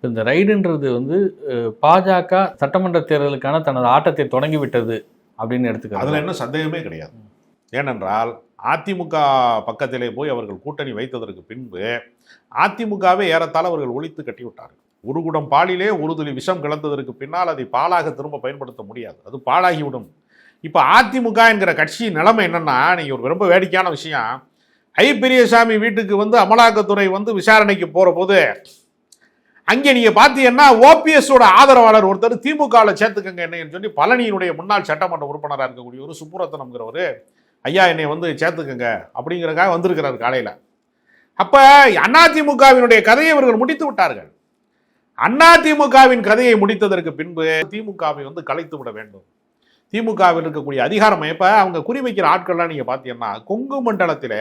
இந்த ரைடுன்றது வந்து பாஜக சட்டமன்ற தேர்தலுக்கான தனது ஆட்டத்தை தொடங்கிவிட்டது அப்படின்னு எடுத்துக்கலாம். அதில் இன்னும் சந்தேகமே கிடையாது. ஏனென்றால் அதிமுக பக்கத்திலே போய் அவர்கள் கூட்டணி வைத்ததற்கு பின்பு அதிமுகவே ஏறத்தாழ அவர்கள் ஒழித்து கட்டிவிட்டார்கள். ஒரு குடம் பாலிலே ஒரு துளி விஷம் கலந்ததற்கு பின்னால் அதை பாலாக திரும்ப பயன்படுத்த முடியாது, அது பாலாகிவிடும். இப்போ அதிமுக என்கிற கட்சி நிலைமை என்னன்னா, நீங்கள் ஒரு ரொம்ப வேடிக்கையான விஷயம், ஐ பெரியசாமி வீட்டுக்கு வந்து அமலாக்கத்துறை வந்து விசாரணைக்கு போகிற போது அங்கே நீங்கள் பார்த்தீங்கன்னா ஓபிஎஸோட ஆதரவாளர் ஒருத்தர் திமுகவில் சேர்த்துக்கங்க என்னன்னு சொல்லி பழனியினுடைய முன்னாள் சட்டமன்ற உறுப்பினராக இருக்கக்கூடிய ஒரு சுப்புரத்தனம்ங்கிறவர், ஐயா என்னை வந்து சேர்த்துக்கங்க அப்படிங்கிறக்காக வந்திருக்கிறார் காலையில். அப்போ அதிமுகவினுடைய கதையை இவர்கள் முடித்து விட்டார்கள். அதிமுகவின் கதையை முடித்ததற்கு பின்பு திமுகவை வந்து கலைத்து விட வேண்டும். திமுகவில் இருக்கக்கூடிய அதிகாரம் இப்போ அவங்க குறிவைக்கிற ஆட்கள்லாம் நீங்கள் பார்த்தீங்கன்னா கொங்கு மண்டலத்தில்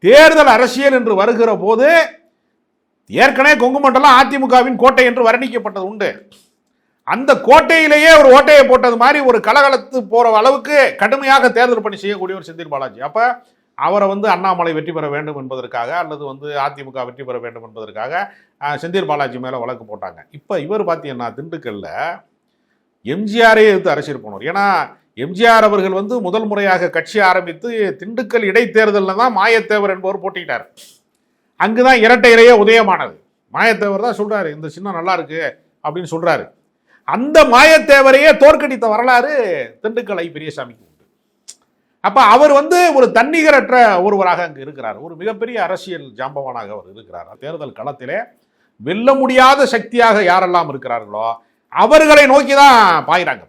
தேர்தல் அரசியல் என்று வருகிற போது ஏற்கனவே கொங்கு மண்டலம் அதிமுகவின் கோட்டை என்று வர்ணிக்கப்பட்டது உண்டு. அந்த கோட்டையிலேயே ஒரு ஓட்டையை போட்டது மாதிரி ஒரு கலகலத்து போற அளவுக்கு கடுமையாக தேர்தல் பணி செய்யக்கூடிய ஒரு செந்தில் பாலாஜி. அப்ப அவரை வந்து அண்ணாமலை வெற்றி பெற வேண்டும் என்பதற்காக அல்லது வந்து அதிமுக வெற்றி பெற வேண்டும் என்பதற்காக செந்தில் பாலாஜி மேல வழக்கு போட்டாங்க. இப்ப இவர் பார்த்தீங்கன்னா திண்டுக்கல்ல எம்ஜிஆரே எடுத்து அரசியல் போனார். ஏன்னா எம்ஜிஆர் அவர்கள் வந்து முதல் முறையாக கட்சி ஆரம்பித்து திண்டுக்கல் இடைத்தேர்தலில் தான் மாயத்தேவர் என்பவர் போட்டிட்டார். அங்குதான் இரட்டை இலையே உதயமானது. மாயத்தேவர் தான் சொல்றாரு இந்த சின்னம் நல்லா இருக்கு அப்படின்னு சொல்றாரு. அந்த மாயத்தேவரையே தோற்கடித்த வரலாறு திண்டுக்கல் ஐ பெரியசாமிக்கு உண்டு. அப்ப அவர் வந்து ஒரு தன்னிகரற்ற ஒருவராக அங்கு இருக்கிறார். ஒரு மிகப்பெரிய அரசியல் ஜாம்பவானாக அவர் இருக்கிறார். தேர்தல் களத்திலே வெல்ல முடியாத சக்தியாக யாரெல்லாம் இருக்கிறார்களோ அவர்களை நோக்கி தான் பாயிறாங்க.